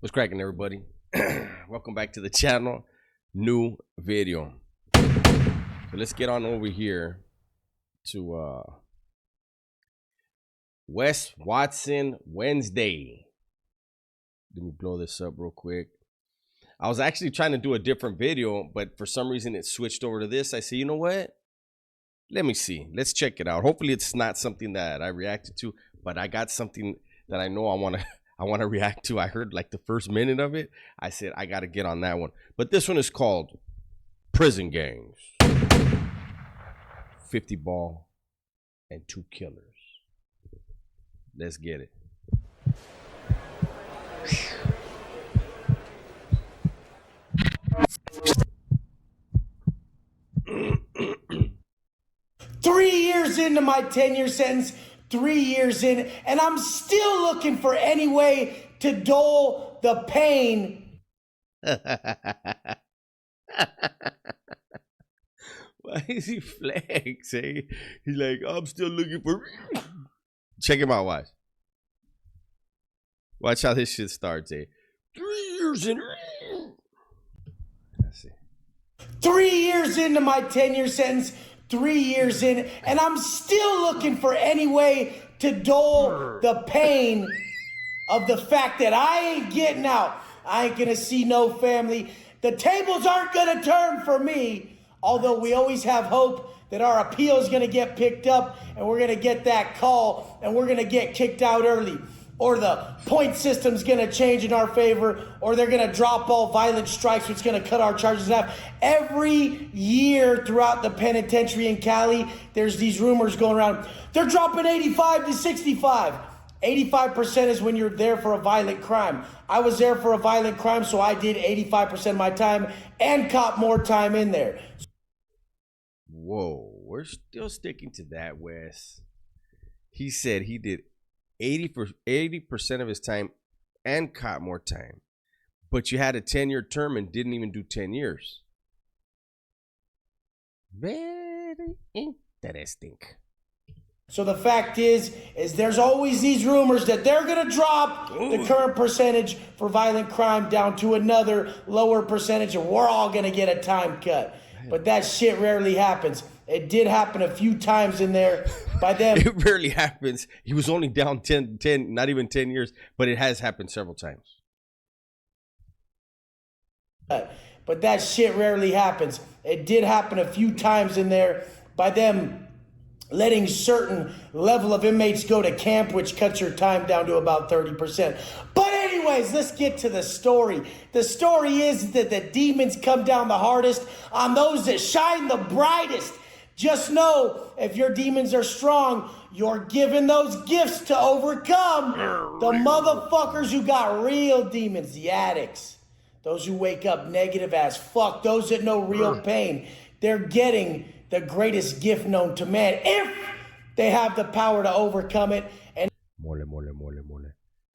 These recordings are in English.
What's cracking, everybody? Welcome back to the channel. New video. So let's get on over here to Wes Watson Wednesday. Let me blow this up real quick. I was actually trying to do a different video, but for some reason it switched over to this. I say, you know what? Let me see. Let's check it out. Hopefully it's not something that I reacted to, but I got something that I know I want to react to. I heard like the first minute of it. I said, I got to get on that one. But this one is called Prison Gangs. 50 ball and 2 killers. Let's get it. Years into my 10-year sentence, 3 years in, and I'm still looking for any way to dull the pain. Why is he flex, eh? He's like, I'm still looking for... Check him out, watch. Watch how this shit starts, eh? 3 years in... Let's see. 3 years into my 10-year sentence, 3 years in, and I'm still looking for any way to dull the pain of the fact that I ain't getting out. I ain't gonna see no family. The tables aren't gonna turn for me, although we always have hope that our appeal is gonna get picked up and we're gonna get that call and we're gonna get kicked out early. Or the point system's gonna change in our favor, or they're gonna drop all violent strikes, which is gonna cut our charges in half. Every year throughout the penitentiary in Cali, there's these rumors going around. They're dropping 85 to 65. 85% is when you're there for a violent crime. I was there for a violent crime, so I did 85% of my time and caught more time in there. Whoa, we're still sticking to that, Wes. He said he did 80% of his time and caught more time, but you had a 10-year term and didn't even do 10 years. Very interesting. So the fact is there's always these rumors that they're going to drop the current percentage for violent crime down to another lower percentage, and we're all going to get a time cut. But that shit rarely happens. It did happen a few times in there by them. It rarely happens. He was only down 10, not even 10 years, but it has happened several times. But that shit rarely happens. It did happen a few times in there by them letting certain level of inmates go to camp, which cuts your time down to about 30%. But anyways, let's get to the story. The story is that the demons come down the hardest on those that shine the brightest. Just know, if your demons are strong, you're given those gifts to overcome the motherfuckers who got real demons, the addicts. Those who wake up negative as fuck, those that know real pain. They're getting the greatest gift known to man if they have the power to overcome it. And Mole.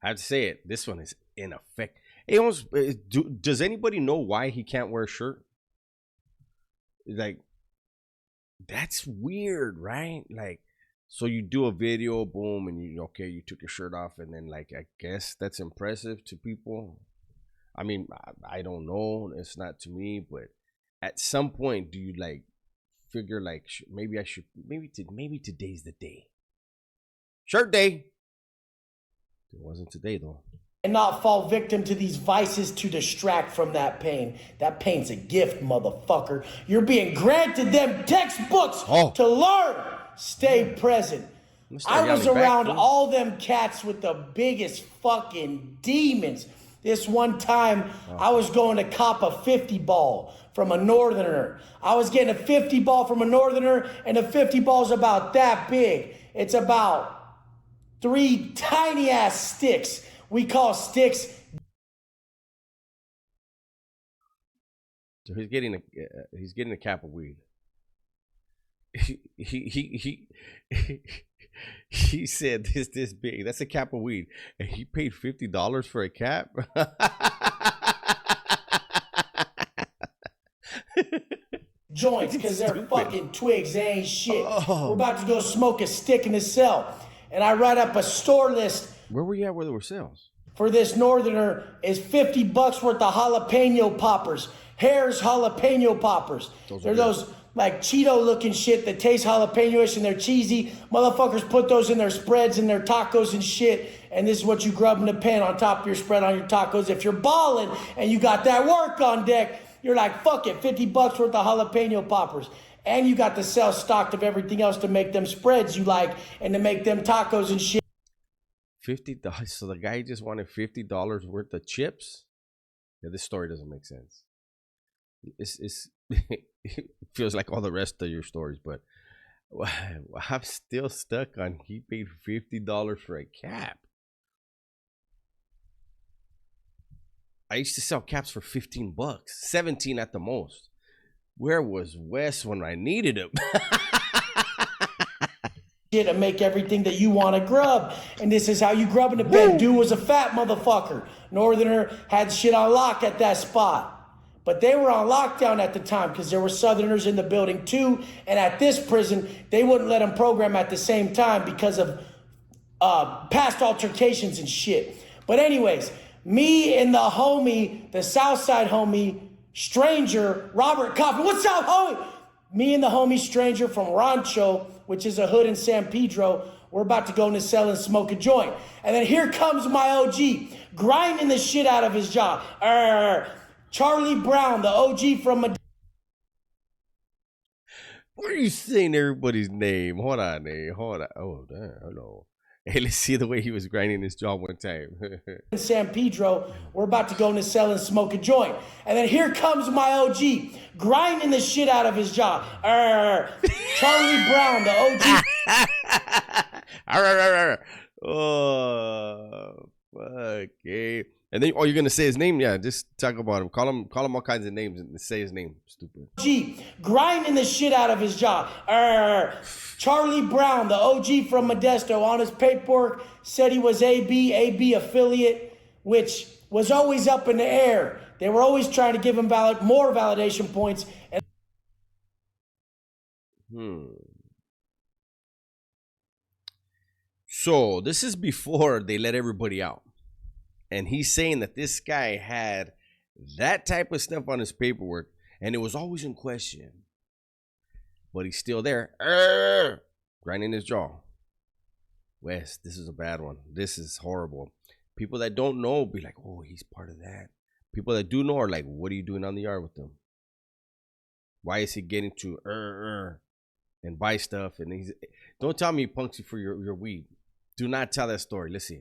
I have to say it. This one is in effect. Hey, almost, does anybody know why he can't wear a shirt? Like, that's weird, right? Like, so you do a video, boom, and you took your shirt off, and then, like, I guess that's impressive to people. I mean, I don't know. It's not to me, but at some point, do you like figure like maybe today's the day? Shirt day. It wasn't today though. And not fall victim to these vices to distract from that pain. That pain's a gift, motherfucker. You're being granted them textbooks to learn. Stay present. I was around all them cats with the biggest fucking demons. This one time, I was going to cop a 50 ball from a northerner. I was getting a 50 ball from a northerner, and a 50 ball's about that big. It's about 3 tiny ass sticks. We call sticks. So he's getting a cap of weed. He said this big. That's a cap of weed, and he paid $50 for a cap. Joints, because they're fucking twigs. They ain't shit. We're about to go smoke a stick in the cell, and I write up a store list. Where were you at where there were sales? for this northerner is $50 worth of jalapeno poppers. Hare's jalapeno poppers. They're those like Cheeto looking shit that taste jalapeno-ish and they're cheesy. Motherfuckers put those in their spreads and their tacos and shit. And this is what you grub in the pan on top of your spread on your tacos. If you're balling and you got that work on deck, you're like, fuck it, $50 worth of jalapeno poppers. And you got the sell stocked of everything else to make them spreads you like and to make them tacos and shit. $50. So the guy just wanted $50 worth of chips? Yeah, this story doesn't make sense. It's it feels like all the rest of your stories, but I'm still stuck on he paid $50 for a cap. I used to sell caps for $15, 17 at the most. Where was Wes when I needed him? To make everything that you want to grub. And this is how you grub in the pen. Dude was a fat motherfucker. Northerner had shit on lock at that spot. But they were on lockdown at the time because there were Southerners in the building too. And at this prison, they wouldn't let them program at the same time because of past altercations and shit. But anyways, me and the homie, the Southside homie, stranger, Robert Coffin. What's up, homie? Me and the homie stranger from Rancho, which is a hood in San Pedro, we're about to go in the cell and smoke a joint. And then here comes my OG, grinding the shit out of his jaw. Charlie Brown, the OG from... Why are you saying everybody's name? Hold on. Oh, damn, hello. Hey, let's see the way he was grinding his jaw one time. In San Pedro, we're about to go in the cell and smoke a joint. And then here comes my OG, grinding the shit out of his jaw. Charlie Brown, the OG. Oh, fuck. Okay. And then, you're going to say his name? Yeah, just talk about him. Call him all kinds of names and say his name. Stupid. OG, grinding the shit out of his jaw. Charlie Brown, the OG from Modesto, on his paperwork said he was AB affiliate, which was always up in the air. They were always trying to give him more validation points. So this is before they let everybody out. And he's saying that this guy had that type of stuff on his paperwork, and it was always in question. But he's still there, grinding his jaw. Wes, this is a bad one. This is horrible. People that don't know be like, oh, he's part of that. People that do know are like, what are you doing on the yard with them? Why is he getting to and buy stuff? And don't tell me he punks you for your weed. Do not tell that story. Let's see.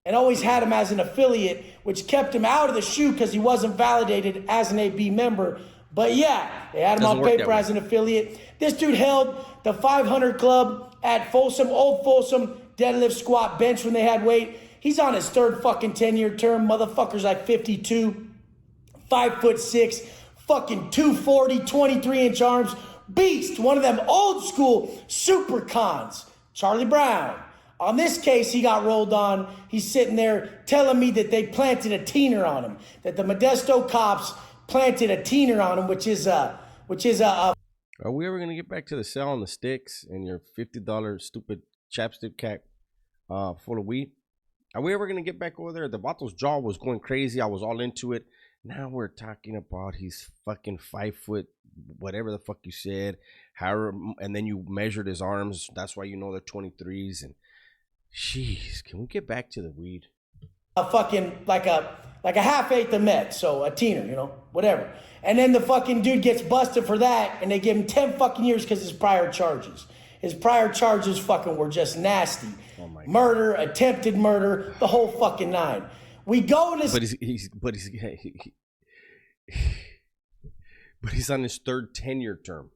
And always had him as an affiliate, which kept him out of the shoe because he wasn't validated as an AB member. But yeah, they had him on paper as an affiliate. This dude held the 500 club at Folsom, old Folsom, deadlift, squat, bench when they had weight. He's on his third fucking 10-year term. Motherfucker's like 52, 5'6", fucking 240, 23-inch arms. Beast, one of them old school super cons. Charlie Brown. On this case, he got rolled on. He's sitting there telling me that they planted a teener on him, that the Modesto cops planted a teener on him, which is a. Are we ever gonna get back to the cell on the sticks and your $50 stupid chapstick cap full of weed? Are we ever gonna get back over there? The Vato's jaw was going crazy. I was all into it. Now we're talking about he's fucking 5 foot, whatever the fuck you said. And then you measured his arms. That's why you know they're 23s. And jeez, can we get back to the weed? A fucking like a half-eighth of meth, so a teener, whatever. And then the fucking dude gets busted for that, and they give him 10 fucking years because his prior charges. His prior charges fucking were just nasty. Oh my God. Murder, attempted murder, the whole fucking nine. We go to... But he's on his third 10-year term.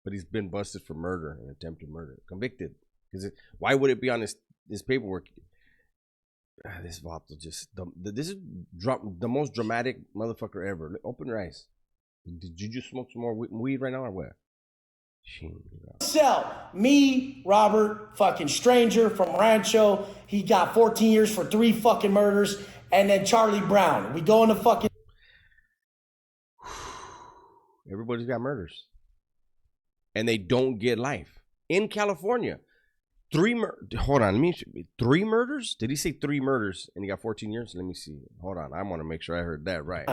But he's been busted for murder and attempted murder. Convicted. Why would it be on his paperwork? This Vato just... This is the most dramatic motherfucker ever. Open your eyes. Did you just smoke some more weed right now or what? Cell. Me, Robert, fucking stranger from Rancho. He got 14 years for 3 fucking murders. And then Charlie Brown. We go into fucking... Everybody's got murders. And they don't get life. In California. Hold on, let me. 3 murders? Did he say 3 murders and he got 14 years? Let me see. Hold on, I want to make sure I heard that right.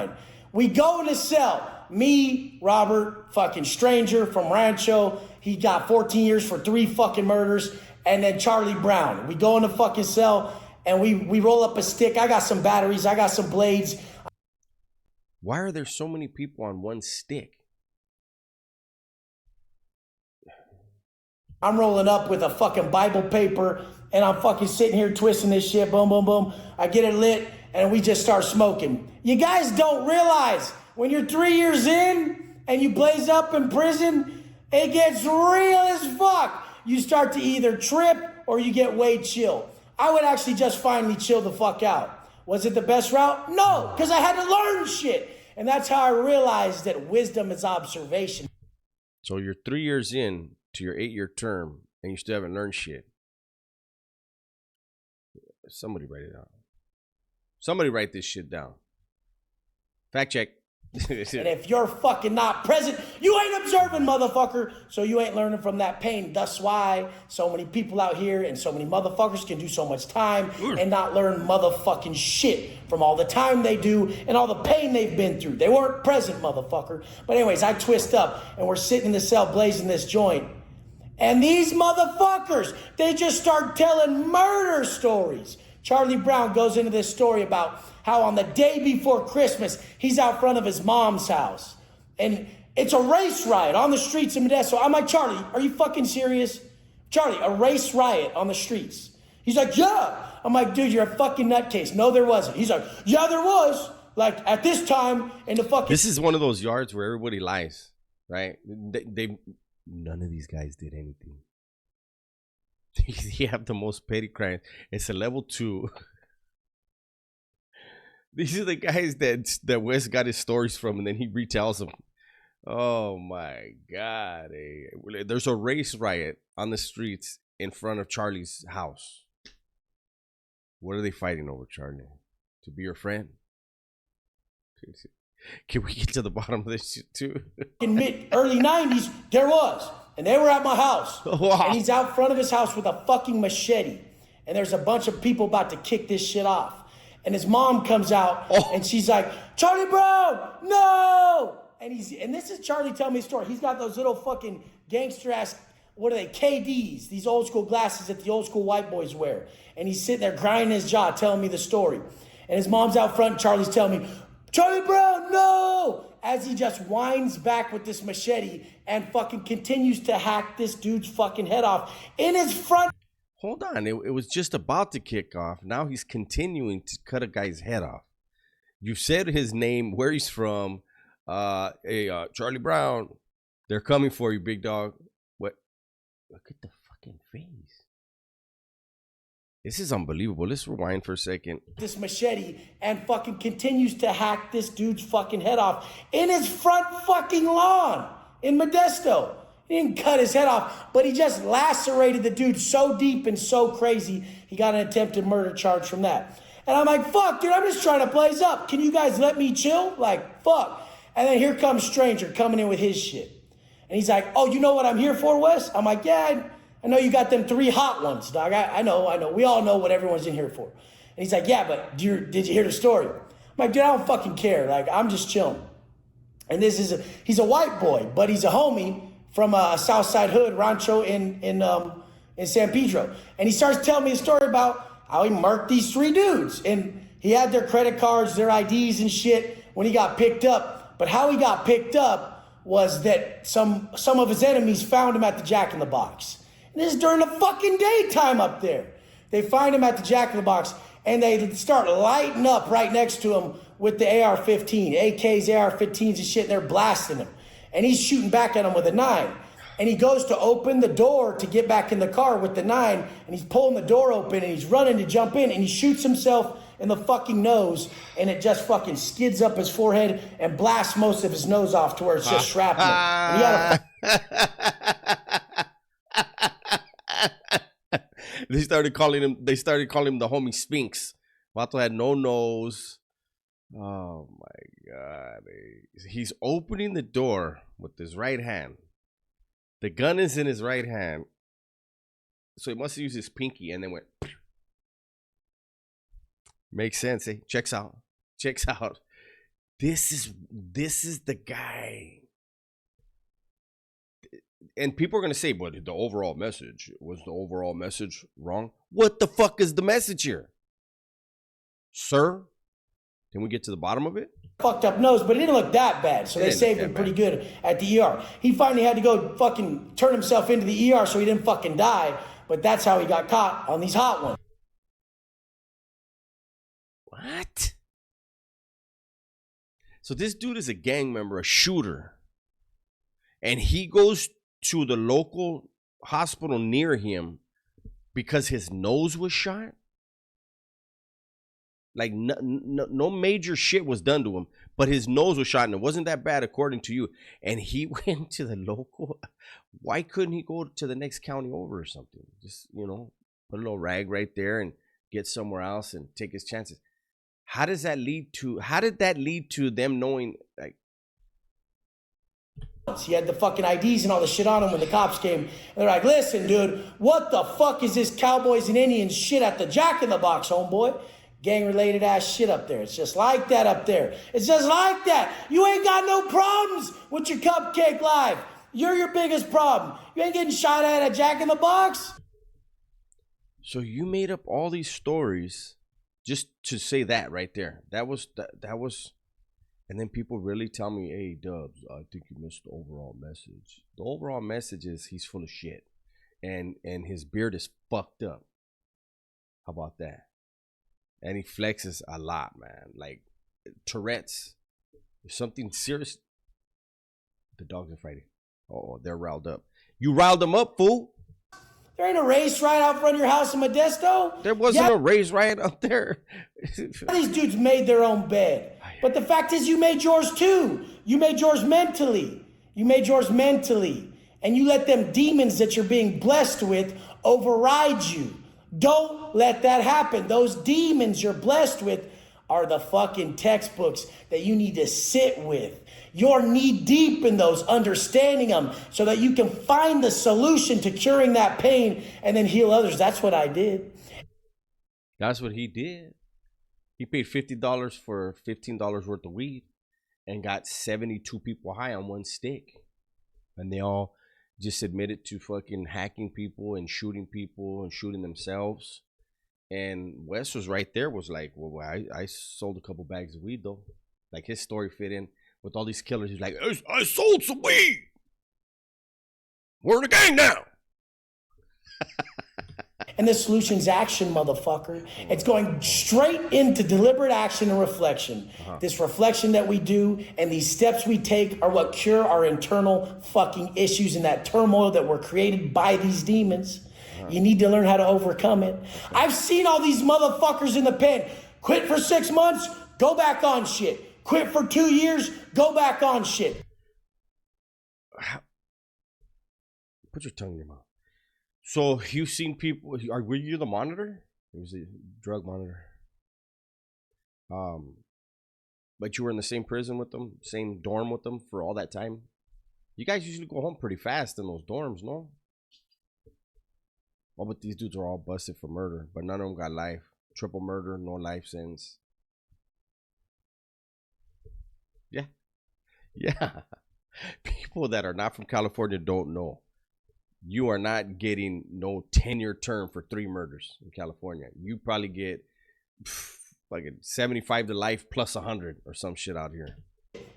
We go in the cell. Me, Robert, fucking stranger from Rancho. He got 14 years for 3 fucking murders. And then Charlie Brown. We go in the fucking cell and we roll up a stick. I got some batteries. I got some blades. Why are there so many people on one stick? I'm rolling up with a fucking Bible paper and I'm fucking sitting here twisting this shit. Boom, boom, boom. I get it lit and we just start smoking. You guys don't realize when you're 3 years in and you blaze up in prison, it gets real as fuck. You start to either trip or you get way chill. I would actually just finally chill the fuck out. Was it the best route? No, because I had to learn shit. And that's how I realized that wisdom is observation. So you're 3 years in to your 8-year term and you still haven't learned shit. Somebody write it down. Somebody write this shit down. Fact check. And if you're fucking not present, you ain't observing, motherfucker. So you ain't learning from that pain. That's why so many people out here and so many motherfuckers can do so much time and not learn motherfucking shit from all the time they do and all the pain they've been through. They weren't present, motherfucker. But anyways, I twist up and we're sitting in the cell blazing this joint. And these motherfuckers, they just start telling murder stories. Charlie Brown goes into this story about how on the day before Christmas, he's out front of his mom's house. And it's a race riot on the streets of Modesto. I'm like, Charlie, are you fucking serious? Charlie, a race riot on the streets. He's like, yeah. I'm like, dude, you're a fucking nutcase. No, there wasn't. He's like, yeah, there was. Like, at this time in the fucking... This is one of those yards where everybody lies, right? None of these guys did anything. You have the most petty crimes. It's a level 2. These are the guys that Wes got his stories from, and then he retells them. Oh my God! There's a race riot on the streets in front of Charlie's house. What are they fighting over, Charlie? To be your friend? Can we get to the bottom of this shit too? In early 90s, there was. And they were at my house. Wow. And he's out front of his house with a fucking machete. And there's a bunch of people about to kick this shit off. And his mom comes out and she's like, Charlie Brown, no! And this is Charlie telling me a story. He's got those little fucking gangster ass, what are they, KDs, these old school glasses that the old school white boys wear. And he's sitting there grinding his jaw telling me the story. And his mom's out front and Charlie's telling me, Charlie Brown, no! As he just winds back with this machete and fucking continues to hack this dude's fucking head off in his front. Hold on, it was just about to kick off. Now he's continuing to cut a guy's head off. You said his name, where he's from. Hey, Charlie Brown, they're coming for you, big dog. What? Look at the fucking face. This is unbelievable. Let's rewind for a second. This machete and fucking continues to hack this dude's fucking head off in his front fucking lawn in Modesto. He didn't cut his head off, but he just lacerated the dude so deep and so crazy, he got an attempted murder charge from that. And I'm like, fuck, dude, I'm just trying to blaze up. Can you guys let me chill? Like, fuck. And then here comes Stranger coming in with his shit. And he's like, oh, you know what I'm here for, Wes? I'm like, yeah, I know you got them 3 hot ones, dog. I know. We all know what everyone's in here for. And he's like, yeah, but did you hear the story? I'm like, dude, I don't fucking care. Like, I'm just chilling. And he's a white boy, but he's a homie from a South Side hood, Rancho in San Pedro. And he starts telling me a story about how he marked these 3 dudes. And he had their credit cards, their IDs and shit when he got picked up. But how he got picked up was that some of his enemies found him at the Jack in the Box. And this is during the fucking daytime up there. They find him at the Jack in the Box and they start lighting up right next to him with the AR-15, AKs, AR-15s and shit, and they're blasting him. And he's shooting back at him with a 9. And he goes to open the door to get back in the car with the 9, and he's pulling the door open, and he's running to jump in, and he shoots himself in the fucking nose, and it just fucking skids up his forehead and blasts most of his nose off to where it's just shrapnel. And he had They started calling him the homie Spinks. Vato had no nose. Oh my God. He's opening the door with his right hand. The gun is in his right hand. So he must have used his pinky and then went. Makes sense. Eh? Checks out. Checks out. This is the guy. And people are gonna say, but the overall message was the overall message wrong. What the fuck is the message here, sir? Can we get to the bottom of it? Fucked up nose, but it didn't look that bad, so they saved him pretty good at the ER. He finally had to go fucking turn himself into the ER so he didn't fucking die, but that's how he got caught on these hot ones. What? So this dude is a gang member, a shooter, and he goes to the local hospital near him because his nose was shot? Like no major shit was done to him, but his nose was shot and it wasn't that bad according to you. And he went to the local. Why couldn't he go to the next county over or something? Just, you know, put a little rag right there and get somewhere else and take his chances. How did that lead to them knowing, like, he had the fucking IDs and all the shit on him when the cops came. And they're like, listen, dude, what the fuck is this Cowboys and Indians shit at the Jack in the Box, homeboy? Gang-related ass shit up there. It's just like that up there. It's just like that. You ain't got no problems with your cupcake life. You're your biggest problem. You ain't getting shot at Jack in the Box. So you made up all these stories just to say that right there. That was, and then people really tell me, hey, Dubs, I think you missed the overall message. The overall message is he's full of shit. And his beard is fucked up. How about that? And he flexes a lot, man. Like Tourette's. There's something serious. The dogs are fighting. Oh, they're riled up. You riled them up, fool. There ain't a race riot out front of your house in Modesto. There wasn't a race riot up there. These dudes made their own bed. But the fact is you made yours too. You made yours mentally. You made yours mentally. And you let them demons that you're being blessed with override you. Don't let that happen. Those demons you're blessed with are the fucking textbooks that you need to sit with. You're knee deep in those, understanding them so that you can find the solution to curing that pain and then heal others. That's what I did. That's what he did. He paid $50 for $15 worth of weed and got 72 people high on one stick. And they all just admitted to fucking hacking people and shooting themselves. And Wes was right there, was like, well, I sold a couple bags of weed though. Like his story fit in with all these killers. He's like, I sold some weed. We're in a gang now. And the solution's action, motherfucker. It's going straight into deliberate action and reflection. This reflection that we do and these steps we take are what cure our internal fucking issues and that turmoil that were created by these demons. You need to learn how to overcome it. I've seen all these motherfuckers in the pen. Quit for 6 months, go back on shit. Quit for 2 years, go back on shit. Put your tongue in your mouth. So you've seen people, were you the monitor? It was a drug monitor. But you were in the same prison with them, same dorm with them for all that time? You guys usually go home pretty fast in those dorms, no? Oh, but these dudes are all busted for murder, but none of them got life. Triple murder, no life sentence. Yeah. Yeah. People that are not from California don't know. You are not getting no 10-year term for 3 murders in California. You probably get like a 75 to life plus 100 or some shit out here.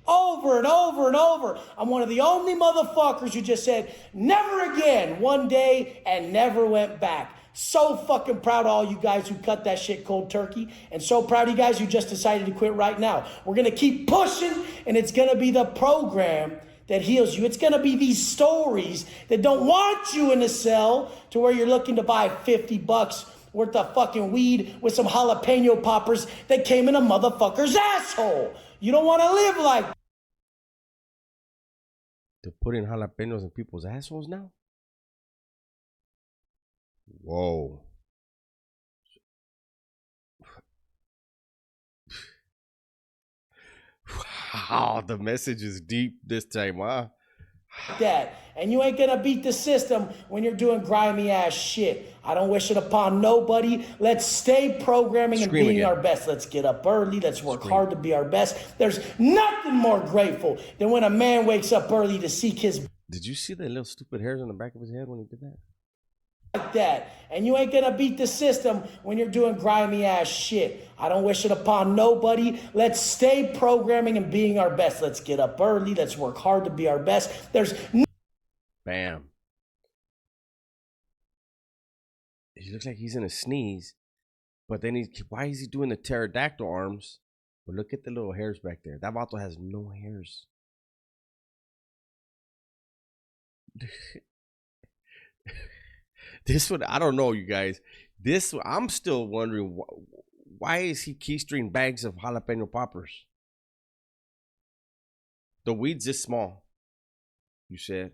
Over and over and over. I'm one of the only motherfuckers who just said never again one day and never went back. So fucking proud of all you guys who cut that shit cold turkey, and so proud of you guys who just decided to quit right now. We're going to keep pushing, and it's going to be the program that heals you. It's going to be these stories that don't want you in a cell to where you're looking to buy $50 worth of fucking weed with some jalapeno poppers that came in a motherfucker's asshole. You don't want to live like that. They're putting jalapenos in people's assholes now? Whoa. Wow, the message is deep this time, huh? That. And you ain't gonna beat the system when you're doing grimy ass shit. I don't wish it upon nobody. Let's stay programming and being our best. Let's get up early. Let's work hard to be our best. There's nothing more grateful than when a man wakes up early to seek his. Did you see the little stupid hairs on the back of his head when he did that? Like that. And you ain't gonna beat the system when you're doing grimy ass shit. I don't wish it upon nobody. Let's stay programming and being our best. Let's get up early. Let's work hard to be our best. There's bam. He looks like he's in a sneeze, but then why is he doing the pterodactyl arms? But look at the little hairs back there. That vato has no hairs. This one, I don't know, you guys. This one, I'm still wondering why is he keystring bags of jalapeno poppers? The weed's this small, you said,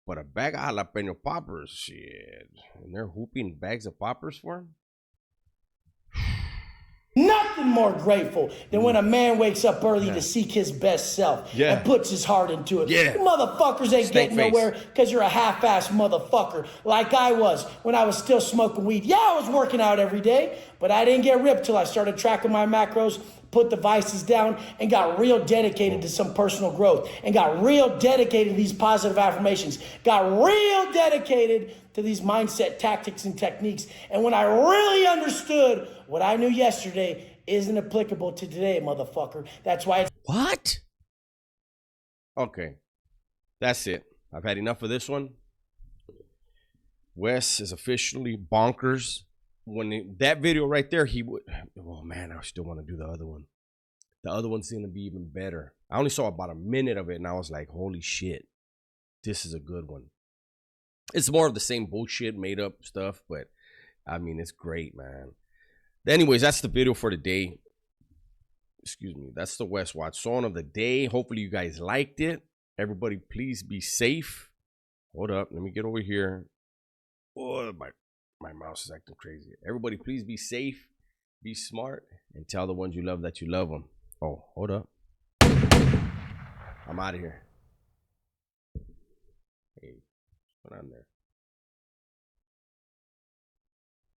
but a bag of jalapeno poppers, shit. And they're hooping bags of poppers for him? nothing more grateful than when a man wakes up early to seek his best self and puts his heart into it. You motherfuckers ain't getting nowhere because you're a half-ass motherfucker like I was when I was still smoking weed. Yeah, I was working out every day, but I didn't get ripped till I started tracking my macros, put the vices down, and got real dedicated to some personal growth, and got real dedicated to these positive affirmations, got real dedicated to these mindset tactics and techniques. And when I really understood what I knew yesterday isn't applicable to today, motherfucker. That's why it's... What? Okay. That's it. I've had enough of this one. Wes is officially bonkers. When that video right there, he would... Oh, man, I still want to do the other one. The other one's going to be even better. I only saw about a minute of it, and I was like, holy shit. This is a good one. It's more of the same bullshit, made up stuff, but, I mean, it's great, man. Anyways, that's the video for today. Excuse me. That's the West Watch song of the day. Hopefully you guys liked it. Everybody, please be safe. Hold up. Let me get over here. Oh, my mouse is acting crazy. Everybody, please be safe. Be smart. And tell the ones you love that you love them. Oh, hold up. I'm out of here. Hey, what's going on there?